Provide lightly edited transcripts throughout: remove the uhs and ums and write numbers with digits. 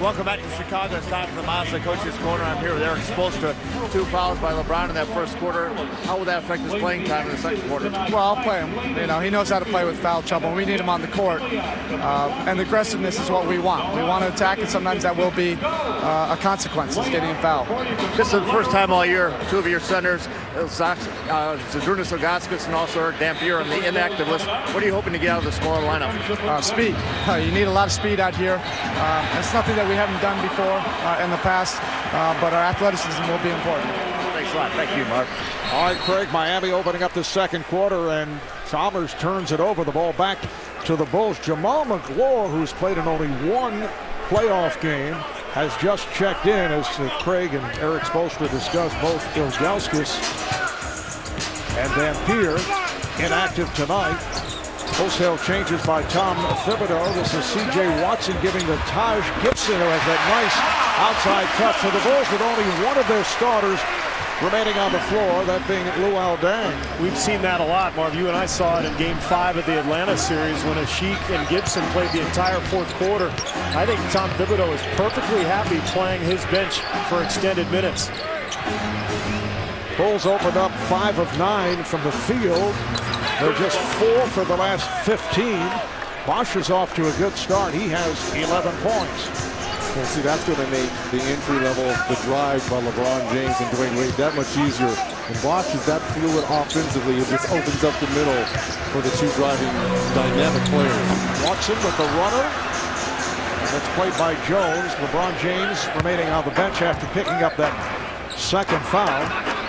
Welcome back to Chicago. It's time for the Mazda Coaches Corner. I'm here with Eric Spoelstra. 2 fouls by LeBron in that first quarter. How will that affect his playing time in the second quarter? Well, I'll play him. You know, he knows how to play with foul trouble. We need him on the court. And aggressiveness is what we want. We want to attack, and sometimes that will be a consequence of getting fouled. This is the first time all year, 2 of your centers, Zydrunas Ilgauskas and also Eric Dampier on the inactive list. What are you hoping to get out of the smaller lineup? Speed. You need a lot of speed out here. It's nothing that we haven't done before in the past, but our athleticism will be important. Thanks a lot. Thank you, Mark. All right, Craig, Miami opening up the second quarter, and Chalmers turns it over. The ball back to the Bulls. Jamal McGlure, who's played in only 1 playoff game, has just checked in as Craig and Eric Spoelstra discussed. Both Ilgauskas and Dampier inactive tonight. Wholesale changes by Tom Thibodeau. This is C.J. Watson giving the Taj Gibson, who has that nice outside cut for the Bulls with only one of their starters remaining on the floor, that being Luol Deng. We've seen that a lot, Marv. You and I saw it in Game 5 of the Atlanta series when Ashik and Gibson played the entire fourth quarter. I think Tom Thibodeau is perfectly happy playing his bench for extended minutes. Bulls opened up 5 of 9 from the field. They're just 4 for the last 15. Bosch is off to a good start. He has 11 points. Well, see, that's going to make the entry level, the drive by LeBron James and Dwayne Wade that much easier. And Bosch is that fluid offensively. It just opens up the middle for the 2 driving dynamic players. Watson with the runner. That's played by Jones. LeBron James remaining on the bench after picking up that second foul.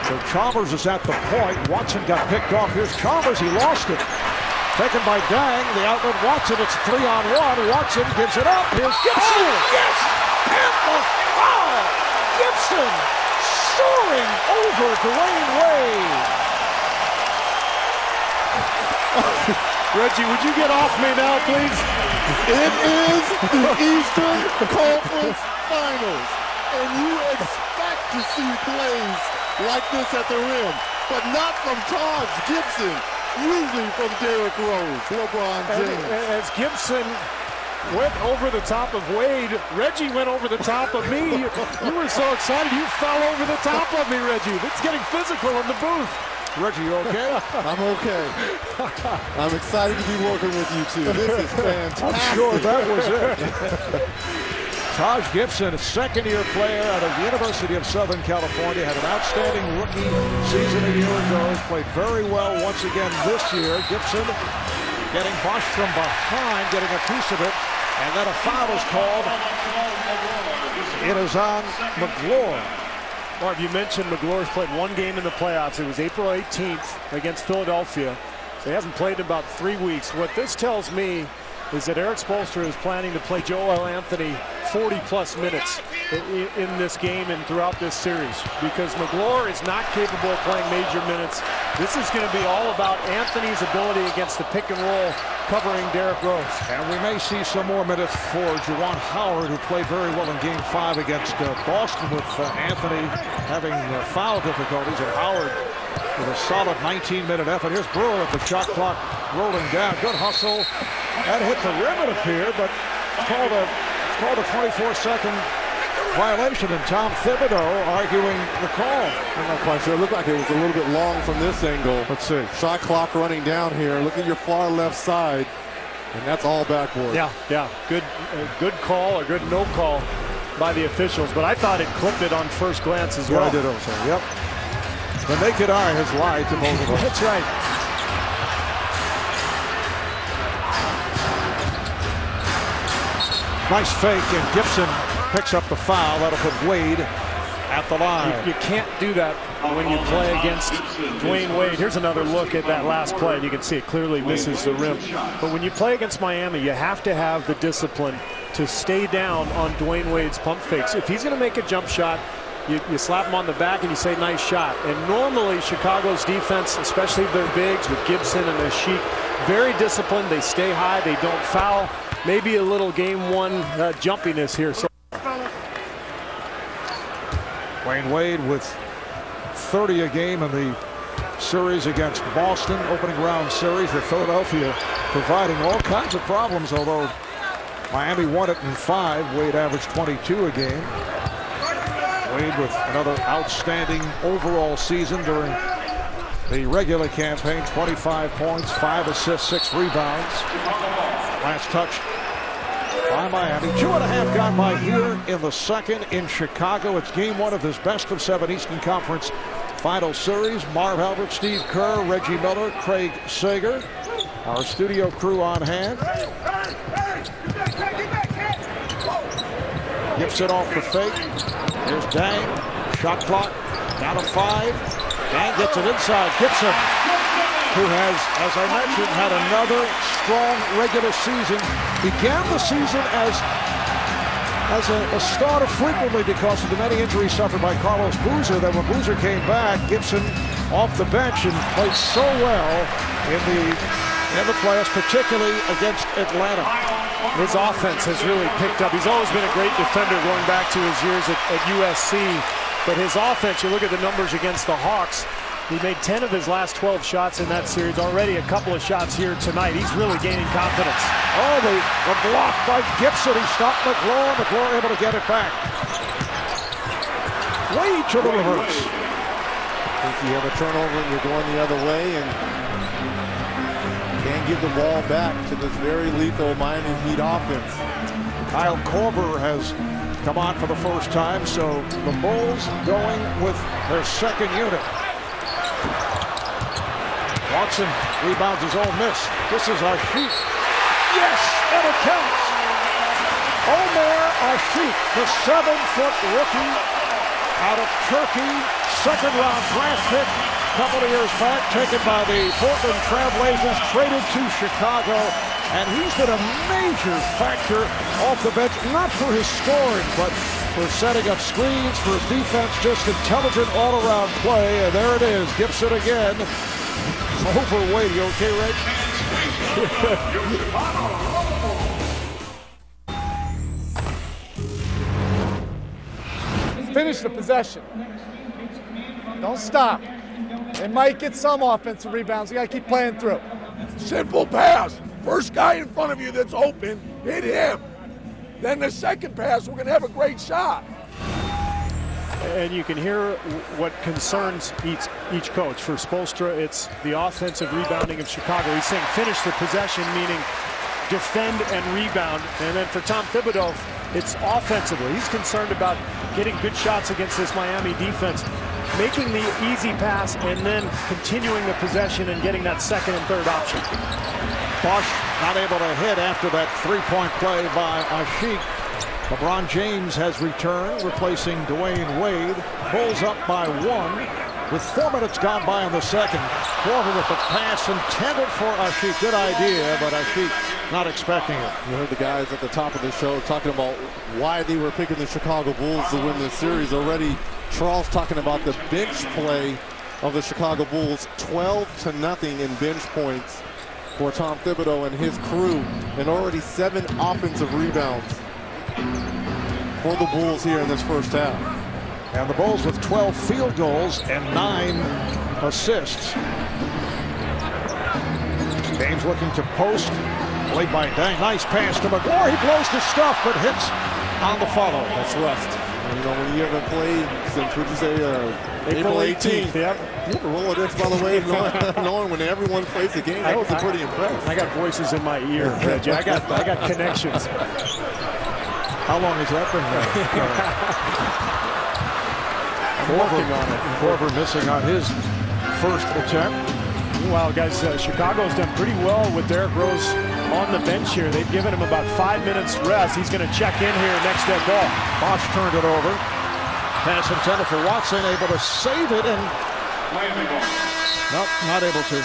So Chalmers is at the point. Watson got picked off. Here's Chalmers. He lost it. Taken by Dang. The outlet Watson. It's 3-on-1. Watson gives it up. Here's Gibson. Oh! Yes! And the foul! Gibson soaring over Dwayne Wade. Reggie, would you get off me now, please? It is the Eastern Conference Finals. And you expect to see plays like this at the rim, but not from Taj Gibson, usually from Derrick Rose, LeBron James. As Gibson went over the top of Wade, Reggie went over the top of me. You were so excited, you fell over the top of me, Reggie. It's getting physical in the booth. Reggie, you okay? I'm okay. I'm excited to be working with you two. This is fantastic. I'm sure that was it. Taj Gibson, a second-year player out of the University of Southern California, had an outstanding rookie season a year ago. Has played very well once again this year. Gibson getting Bosch from behind, getting a piece of it, and then a foul is called. It is on McGlure. Marv, you mentioned McGlure's played 1 game in the playoffs. It was April 18th against Philadelphia. So he hasn't played in about 3 weeks. What this tells me is that Eric Spoelstra is planning to play Joel Anthony 40-plus minutes in this game and throughout this series, because McGlure is not capable of playing major minutes. This is going to be all about Anthony's ability against the pick and roll, covering Derrick Rose. And we may see some more minutes for Juwan Howard, who played very well in Game 5 against Boston, with Anthony having foul difficulties, and Howard with a solid 19-minute effort. Here's Brewer at the shot clock rolling down. Good hustle. That hit the rim, it appeared, but it's called a 24-second violation, and Tom Thibodeau arguing the call. I'm not quite sure. It looked like it was a little bit long from this angle. Let's see. Shot clock running down here. Look at your far left side, and that's all backboard. Yeah. Good call or good no call by the officials, but I thought it clipped it on first glance as well. I did also. Yep. The naked eye has lied to both of us. That's right. Nice fake, and Gibson picks up the foul. That'll put Wade at the line. You can't do that when you play against Dwayne Wade. Here's another look at that last play, and you can see it clearly misses the rim. But when you play against Miami, you have to have the discipline to stay down on Dwayne Wade's pump fakes. If he's going to make a jump shot, you slap him on the back and you say, nice shot. And normally Chicago's defense, especially their bigs with Gibson and Ashik, very disciplined. They stay high. They don't foul. Maybe a little game 1 jumpiness here. So Dwayne Wade with 30 a game in the series against Boston, opening round series with Philadelphia, providing all kinds of problems, although Miami won it in 5. Wade averaged 22 a game. Wade with another outstanding overall season during the regular campaign. 25 points, 5 assists, 6 rebounds. Last touch by Miami. 2.5 gone by here in the second in Chicago. It's game 1 of this best-of-7 Eastern Conference Final Series. Marv Albert, Steve Kerr, Reggie Miller, Craig Sager. Our studio crew on hand. Gibson off the fake. Here's Dang. Shot clock down to 5. Dang gets it inside. Gibson, who has, as I mentioned, had another strong regular season. Began the season as a starter frequently because of the many injuries suffered by Carlos Boozer. Then when Boozer came back, Gibson off the bench and played so well in the playoffs, particularly against Atlanta. His offense has really picked up. He's always been a great defender going back to his years at USC. But his offense, you look at the numbers against the Hawks, he made 10 of his last 12 shots in that series. Already a couple of shots here tonight. He's really gaining confidence. Oh, the block by Gibson. He stopped McGlory. McGlory able to get it back. Way to the reverse. I think you have a turnover and you're going the other way and can't give the ball back to this very lethal Miami Heat offense. Kyle Korver has come on for the first time, so the Bulls going with their second unit. Watson rebounds his own miss. This is Ashik. Yes, and it counts. Omer Ashik, the 7-foot rookie out of Turkey, second-round draft pick a couple of years back, taken by the Portland Trailblazers, traded to Chicago, and he's been a major factor off the bench, not for his scoring, but for setting up screens, for his defense, just intelligent all-around play, and there it is, Gibson again. Over Wade. You okay, Reg? Finish the possession. Don't stop. They might get some offensive rebounds. You got to keep playing through. Simple pass. First guy in front of you that's open, hit him. Then the second pass, we're going to have a great shot. And you can hear what concerns each coach. For Spoelstra, it's the offensive rebounding of Chicago. He's saying finish the possession, meaning defend and rebound. And then for Tom Thibodeau, it's offensively. He's concerned about getting good shots against this Miami defense, making the easy pass and then continuing the possession and getting that second and third option. Bosch not able to hit after that three-point play by Ashik. LeBron James has returned, replacing Dwayne Wade. Bulls up by 1 with 4 minutes gone by in the second. Korver with the pass intended for Ashik. Good idea, but Ashik not expecting it. You heard the guys at the top of the show talking about why they were picking the Chicago Bulls to win this series. Already, Charles talking about the bench play of the Chicago Bulls. 12-0 in bench points for Tom Thibodeau and his crew, and already 7 offensive rebounds for the Bulls here in this first half. And the Bulls with 12 field goals and 9 assists. James looking to post. Played by Dang. Nice pass to McGlory. He blows the stuff, but hits on the follow. That's rust. And, you know, when you haven't played since, would you say, April 18th? Yep. You have a Rolodex, by the way, knowing when everyone plays the game. I was pretty impressed. I got voices in my ear. I got connections. How long has that been there? I'm working on it. Korver missing on his first attempt. Wow, guys, Chicago's done pretty well with Derrick Rose on the bench here. They've given him about 5 minutes rest. He's going to check in here next to that ball. Bosch turned it over. Pass intended for Watson, able to save it, and nope, not able to.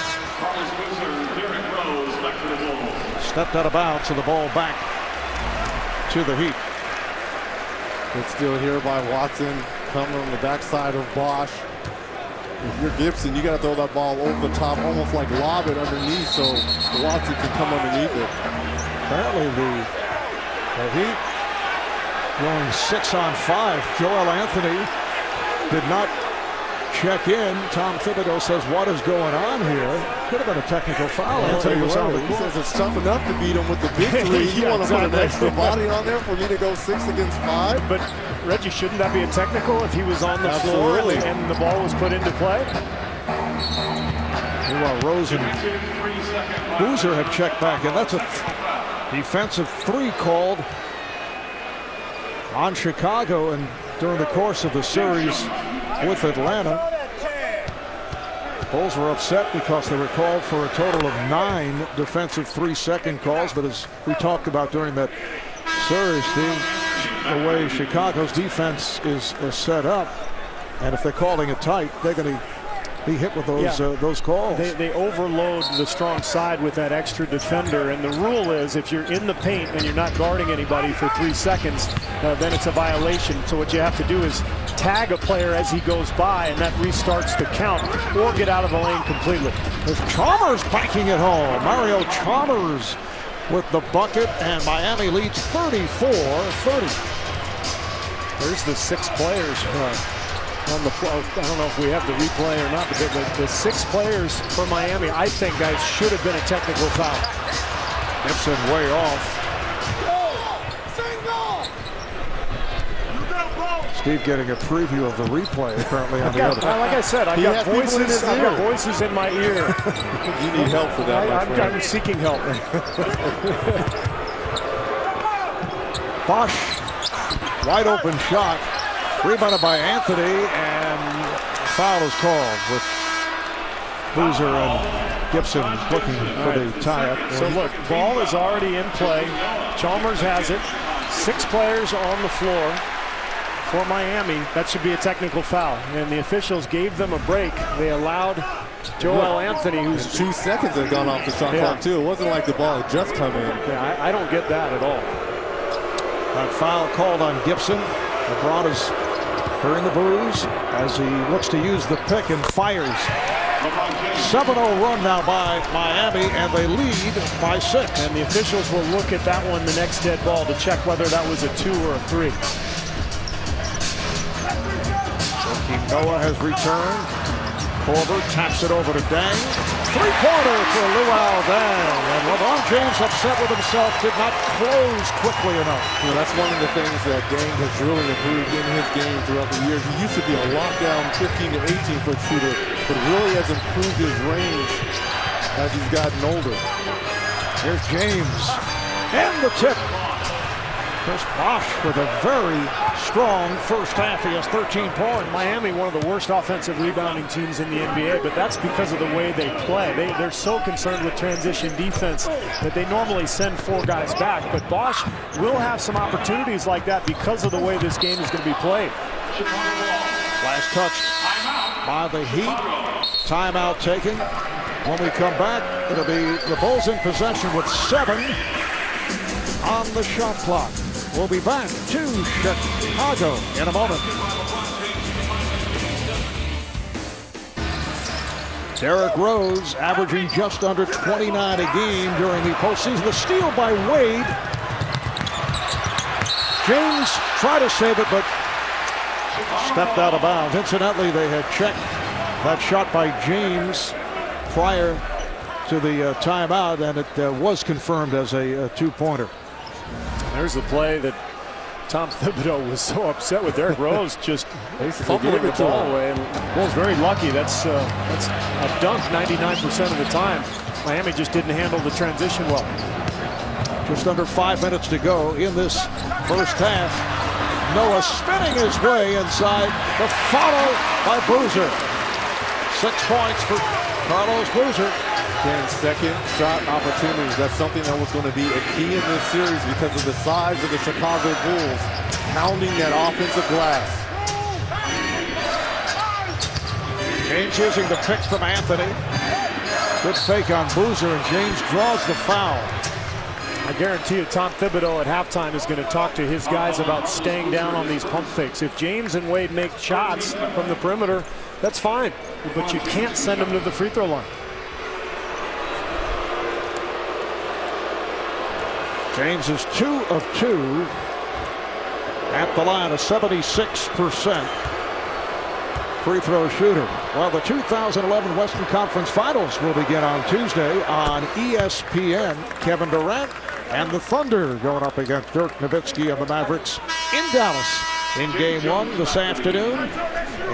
Stepped out of bounds, so the ball back to the Heat. It's still here by Watson, coming on the backside of Bosch. If you're Gibson, you got to throw that ball over the top, almost like lob it underneath, so Watson can come underneath it. Apparently the Heat going 6 on 5. Joel Anthony did not check in. Tom Thibodeau says, what is going on here? Could have been a technical foul. He says it's tough enough to beat him with the big three. You want to put an extra body on there for me to go 6 against 5? But Reggie, shouldn't that be a technical if he was on the floor and the ball was put into play? Meanwhile, Rose and Boozer have checked back, and that's a defensive 3 called on Chicago and during the course of the series with Atlanta. Bulls were upset because they were called for a total of 9 defensive 3-second calls, but as we talked about during that series, the way Chicago's defense is set up, and if they're calling it tight, they're going to be hit with those calls. They overload the strong side with that extra defender, and the rule is if you're in the paint and you're not guarding anybody for 3 seconds, then it's a violation. So what you have to do is tag a player as he goes by, and that restarts the count, or get out of the lane completely. There's Chalmers banking it home. Mario Chalmers with the bucket, and Miami leads 34-30. There's the 6 players on the floor. I don't know if we have the replay or not, but the 6 players for Miami, I think, guys, should have been a technical foul. Gibson way off. Steve getting a preview of the replay apparently on the other. Like I said, I've got voices in my ear. You need help for that. I'm seeking help. Bosch, wide open shot, rebounded by Anthony, and foul is called with Boozer and Gibson looking for the tie-up. So look, ball is already in play. Chalmers has it. 6 players on the floor for Miami. That should be a technical foul, and the officials gave them a break. They allowed Joel Anthony, who's 2 seconds had gone off the shot clock too. It wasn't like the ball had just come in. Yeah, I don't get that at all. That foul called on Gibson. LeBron is hearing the boos as he looks to use the pick and fires. 7-0 run now by Miami, and they lead by 6. And the officials will look at that one, the next dead ball, to check whether that was a 2 or a 3. Noah has returned. Korver taps it over to Dang. 3-pointer for Luol Deng. And LeBron James, upset with himself, did not close quickly enough. You know, that's one of the things that Dang has really improved in his game throughout the years. He used to be a lockdown 15 to 18-foot shooter, but really has improved his range as he's gotten older. Here's James. And the tip. Chris Bosch with a very strong first half. He has 13 points. Miami, one of the worst offensive rebounding teams in the NBA, but that's because of the way they play. They're so concerned with transition defense that they normally send 4 guys back, but Bosch will have some opportunities like that because of the way this game is going to be played. Last touch by the Heat. Timeout taken. When we come back, it'll be the Bulls in possession with 7 on the shot clock. We'll be back to Chicago in a moment. Derrick Rose averaging just under 29 a game during the postseason. The steal by Wade. James tried to save it, but stepped out of bounds. Incidentally, they had checked that shot by James prior to the timeout, and it was confirmed as a 2-pointer. There's the play that Tom Thibodeau was so upset with. Derrick Rose just fumbling the ball away. And Bulls very lucky. That's a dunk 99% of the time. Miami just didn't handle the transition well. Just under 5 minutes to go in this first half. Noah spinning his way inside. The follow by Boozer. 6 points for Carlos Boozer. Again, second shot opportunities. That's something that was going to be a key in this series because of the size of the Chicago Bulls pounding that offensive glass. James using the pick from Anthony. Good fake on Boozer, and James draws the foul. I guarantee you Tom Thibodeau at halftime is going to talk to his guys about staying down on these pump fakes. If James and Wade make shots from the perimeter, that's fine, but you can't send them to the free throw line. James is 2 of 2 at the line, of 76%. free throw shooter. Well, the 2011 Western Conference Finals will begin on Tuesday on ESPN. Kevin Durant and the Thunder going up against Dirk Nowitzki and the Mavericks in Dallas in Game 1 this afternoon.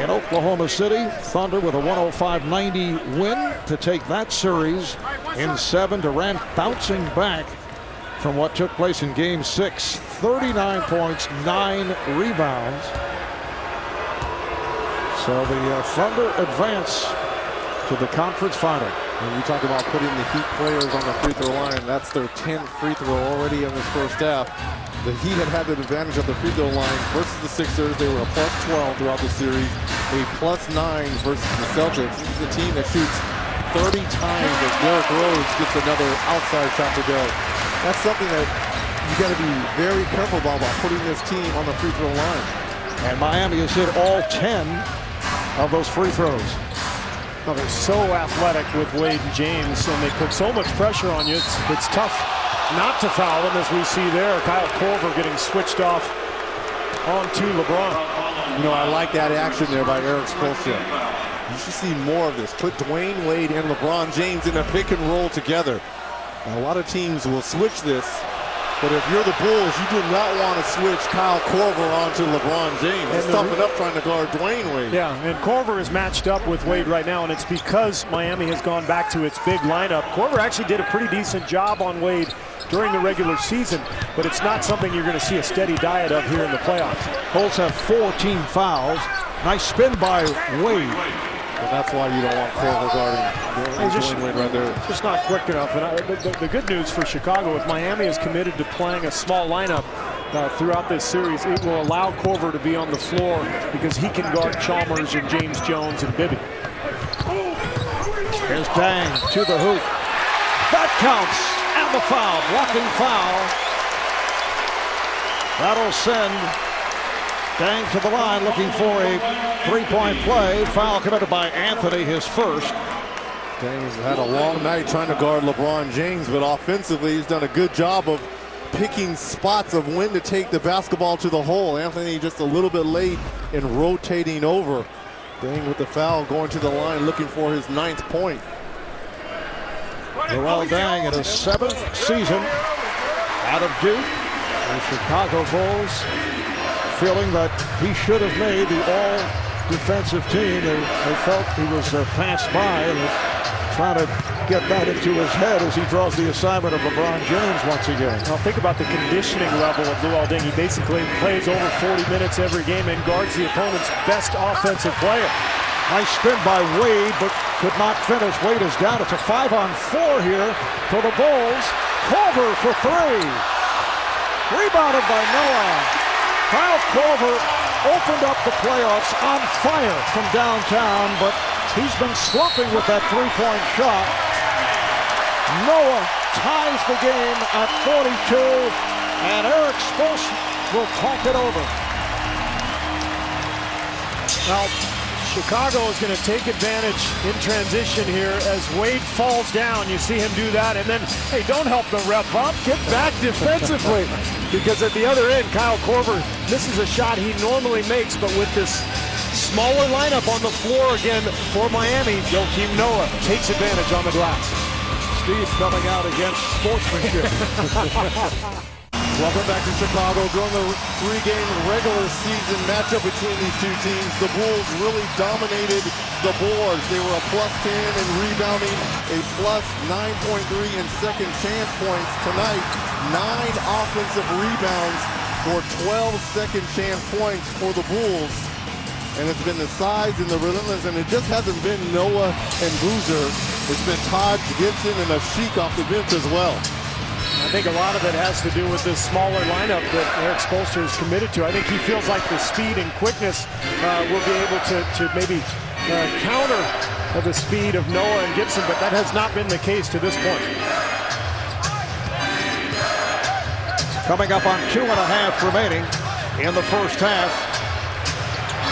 In Oklahoma City, Thunder with a 105-90 win to take that series in 7. Durant bouncing back from what took place in Game 6. 39 points, 9 rebounds. So the Thunder advance to the conference final. When you talk about putting the Heat players on the free throw line, that's their 10th free throw already in this first half. The Heat had the advantage of the free throw line versus the Sixers. They were a +12 throughout the series, a +9 versus the Celtics. This is a team that shoots 30 times as Derrick Rose gets another outside shot to go. That's something that you got to be very careful about putting this team on the free throw line. And Miami has hit all 10 of those free throws. Well, they're so athletic with Wade and James, and they put so much pressure on you. It's tough not to foul them, as we see there. Kyle Korver getting switched off onto LeBron. You know, I like that action there by Eric Spoelstra. You should see more of this. Put Dwayne Wade and LeBron James in a pick and roll together. Now, a lot of teams will switch this, but if you're the Bulls, you do not want to switch Kyle Korver onto LeBron James. It's tough enough trying to guard Dwayne Wade. Yeah, and Korver is matched up with Wade right now, and it's because Miami has gone back to its big lineup. Korver actually did a pretty decent job on Wade during the regular season, but it's not something you're going to see a steady diet of here in the playoffs. Bulls have 14 fouls. Nice spin by Wade. And that's why you don't want Korver guarding Dwayne Wade right there. Just not quick enough. And the good news for Chicago, if Miami is committed to playing a small lineup throughout this series, it will allow Korver to be on the floor because he can guard Chalmers and James Jones and Bibby. Here's Dang to the hoop. That counts. And the foul, blocking foul. That'll send Dang to the line, looking for a three-point play. Foul committed by Anthony, his first. Dang's had a long night trying to guard LeBron James, but offensively he's done a good job of picking spots of when to take the basketball to the hole. Anthony just a little bit late in rotating over. Dang with the foul, going to the line, looking for his 9th point. Joel Dang in his 7th season out of Duke. The Chicago Bulls feeling that he should have made the all-defensive team. They felt he was passed by, and trying to get that into his head as he draws the assignment of LeBron James once again. Now think about the conditioning level of Joel Dang. He basically plays over 40 minutes every game and guards the opponent's best offensive player. Nice spin by Wade, but could not finish. Wade is down. It's a 5-on-4 here for the Bulls. Korver for 3. Rebounded by Noah. Kyle Korver opened up the playoffs on fire from downtown, but he's been slumping with that three-point shot. Noah ties the game at 42, and Eric Spoelstra will talk it over. Now, Chicago is going to take advantage in transition here as Wade falls down. You see him do that, and then, hey, don't help the rep up. Get back defensively. Because at the other end, Kyle Korver misses a shot he normally makes, but with this smaller lineup on the floor again for Miami, Joakim Noah takes advantage on the glass. Steve coming out against sportsmanship. Welcome back to Chicago. During the 3-game regular season matchup between these two teams, the Bulls really dominated the boards. They were a +10 in rebounding, a +9.3 in second chance points. Tonight, 9 offensive rebounds for 12 second chance points for the Bulls. And it's been the size and the relentless, and it just hasn't been Noah and Boozer. It's been Todd Gibson and Ashik off the bench as well. I think a lot of it has to do with this smaller lineup that Eric Spoelstra is committed to. I think he feels like the speed and quickness will be able to maybe counter the speed of Noah and Gibson, but that has not been the case to this point. Coming up on 2.5 remaining in the first half.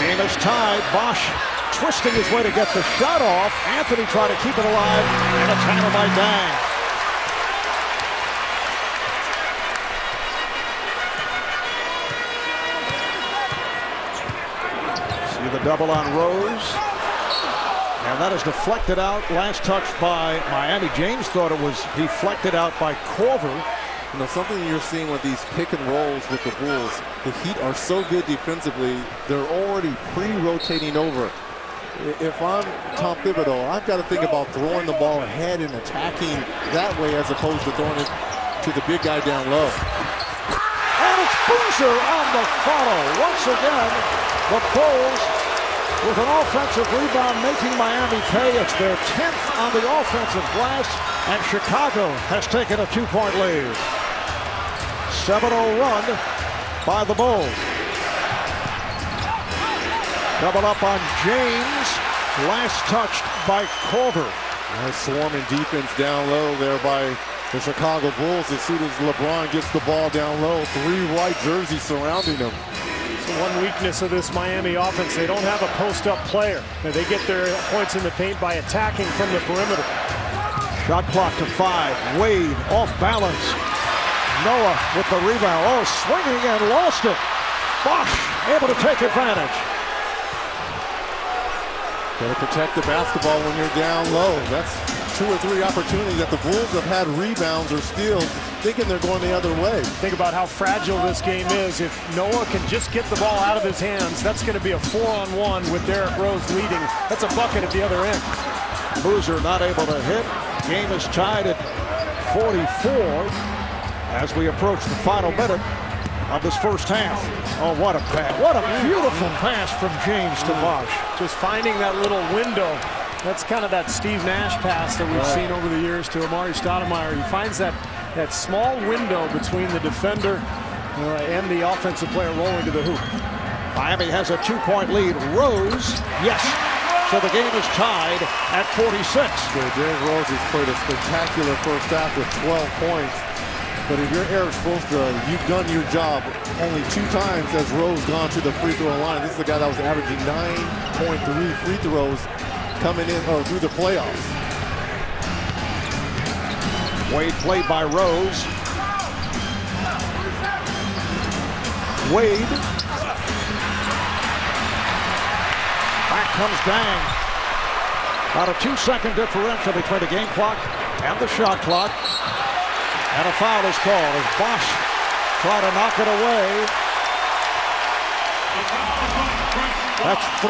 Game is tied. Bosch twisting his way to get the shot off. Anthony trying to keep it alive, and a timeout by Dang. See the double on Rose. And that is deflected out. Last touch by Miami. James thought it was deflected out by Corver. You know, something you're seeing with these pick and rolls with the Bulls, the Heat are so good defensively, they're already pre-rotating over. If I'm Tom Thibodeau, I've got to think about throwing the ball ahead and attacking that way as opposed to throwing it to the big guy down low. And it's Boozer on the follow. Once again, the Bulls with an offensive rebound making Miami pay. It's their 10th on the offensive glass, and Chicago has taken a 2-point lead. 7-0 run by the Bulls. Double up on James. Last touched by Corver. Nice swarming defense down low there by the Chicago Bulls. As soon as LeBron gets the ball down low, 3 white jerseys surrounding him. So one weakness of this Miami offense, they don't have a post-up player. They get their points in the paint by attacking from the perimeter. Shot clock to 5. Wade off balance. Noah with the rebound. Oh, swinging and lost it. Bosch able to take advantage. Got to protect the basketball when you're down low. That's 2 or 3 opportunities that the Bulls have had rebounds or steals, thinking they're going the other way. Think about how fragile this game is. If Noah can just get the ball out of his hands, that's going to be a 4-on-1 with Derrick Rose leading. That's a bucket at the other end. Boozer not able to hit. Game is tied at 44 as we approach the final minute of this first half. Oh, what a pass. What a beautiful pass from James to Bosch. Just finding that little window. That's kind of that Steve Nash pass that we've seen over the years to Amari Stoudemire. He finds that small window between the defender and the offensive player rolling to the hoop. Miami has a 2-point lead. Rose, yes. So the game is tied at 46. Derrick Rose has played a spectacular first half with 12 points. But if you're Eric Spoelstra, you've done your job. Only 2 times has Rose gone to the free throw line. This is a guy that was averaging 9.3 free throws coming in through the playoffs. Wade played by Rose. Wade. Back comes Dang. About a 2-second differential between the game clock and the shot clock. And a foul is called as Bosch try to knock it away. That's 3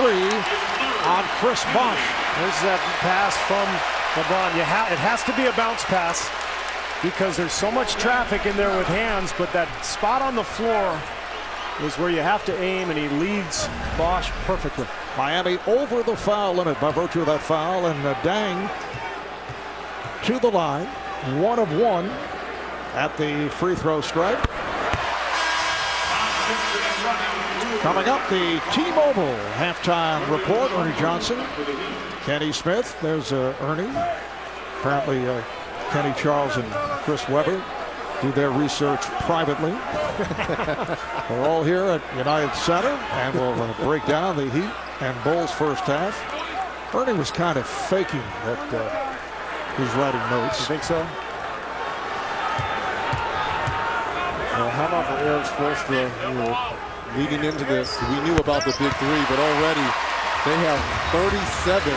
on Chris Bosch. There's that pass from LeBron. It has to be a bounce pass because there's so much traffic in there with hands, but that spot on the floor is where you have to aim, and he leads Bosch perfectly. Miami over the foul limit by virtue of that foul, and Dang to the line. 1 of 1 at the free throw stripe. Coming up, the T-Mobile halftime report. Ernie Johnson, Kenny Smith. There's Ernie. Apparently, Kenny Charles and Chris Webber do their research privately. We're all here at United Center, and we'll break down the Heat and Bulls first half. Ernie was kind of faking that he's writing notes. You think so? Well, how about for Eric Spoelstra? Leading into this, we knew about the big 3, but already they have 37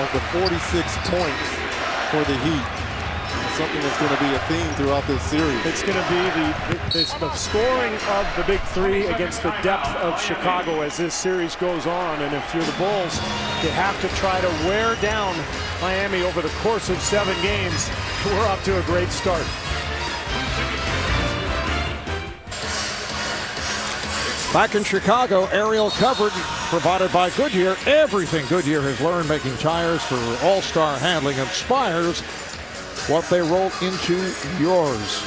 of the 46 points for the Heat. Something that's going to be a theme throughout this series. It's going to be the scoring of the big 3 against the depth of Chicago as this series goes on. And if you're the Bulls, you have to try to wear down Miami over the course of 7 games. We're off to a great start. Back in Chicago, aerial coverage provided by Goodyear. Everything Goodyear has learned making tires for all-star handling inspires what they roll into yours.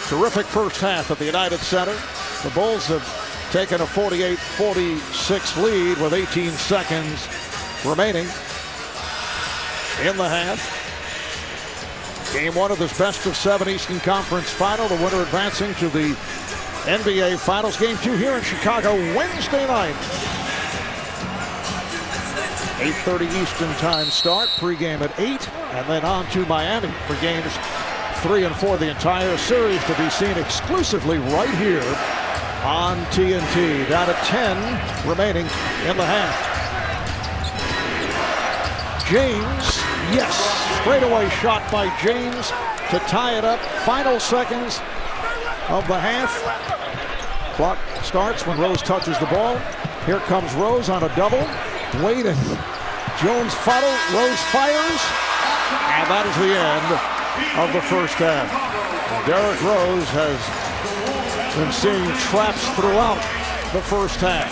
Terrific first half at the United Center. The Bulls have taken a 48-46 lead with 18 seconds remaining in the half. Game 1 of this best-of-7 Eastern Conference Final. The winner advancing to the NBA Finals. Game 2 here in Chicago Wednesday night. 8:30 Eastern time start. Pregame at 8, and then on to Miami for games 3 and 4. The entire series to be seen exclusively right here on TNT. Down to 10 remaining in the half. James, yes, straightaway shot by James to tie it up. Final seconds of the half. Clock starts when Rose touches the ball. Here comes Rose on a double. Wade and Jones follow. Rose fires. And that is the end of the first half. Derrick Rose has been seeing traps throughout the first half.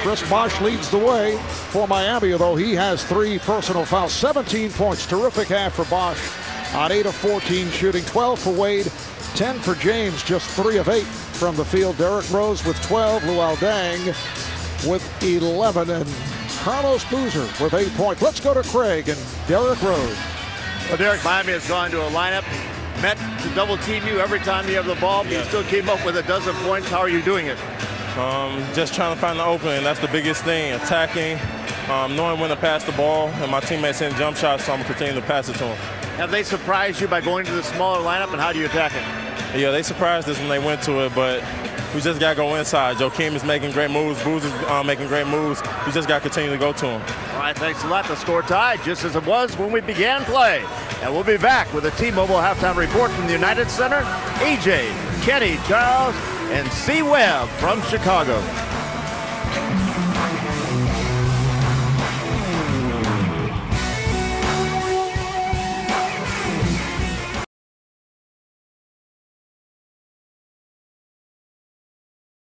Chris Bosh leads the way for Miami, although he has 3 personal fouls. 17 points. Terrific half for Bosh on 8 of 14 shooting. 12 for Wade. 10 for James, just 3 of 8 from the field. Derrick Rose with 12, Luol Deng with 11, and Carlos Boozer with 8 points. Let's go to Craig and Derrick Rose. Well, Derrick, Miami has gone to a lineup meant to double team you every time you have the ball, but you still came up with a dozen points. How are you doing it? Just trying to find the opening. That's the biggest thing. Attacking, knowing when to pass the ball, and my teammates hitting jump shots, so I'm going to continue to pass it to them. Have they surprised you by going to the smaller lineup, and how do you attack it? Yeah, they surprised us when they went to it, but we just got to go inside. Joakim is making great moves. Booz is making great moves. We just got to continue to go to him. All right, thanks a lot. The score tied, just as it was when we began play. And we'll be back with a T-Mobile halftime report from the United Center. AJ, Kenny, Charles, and C. Webb from Chicago.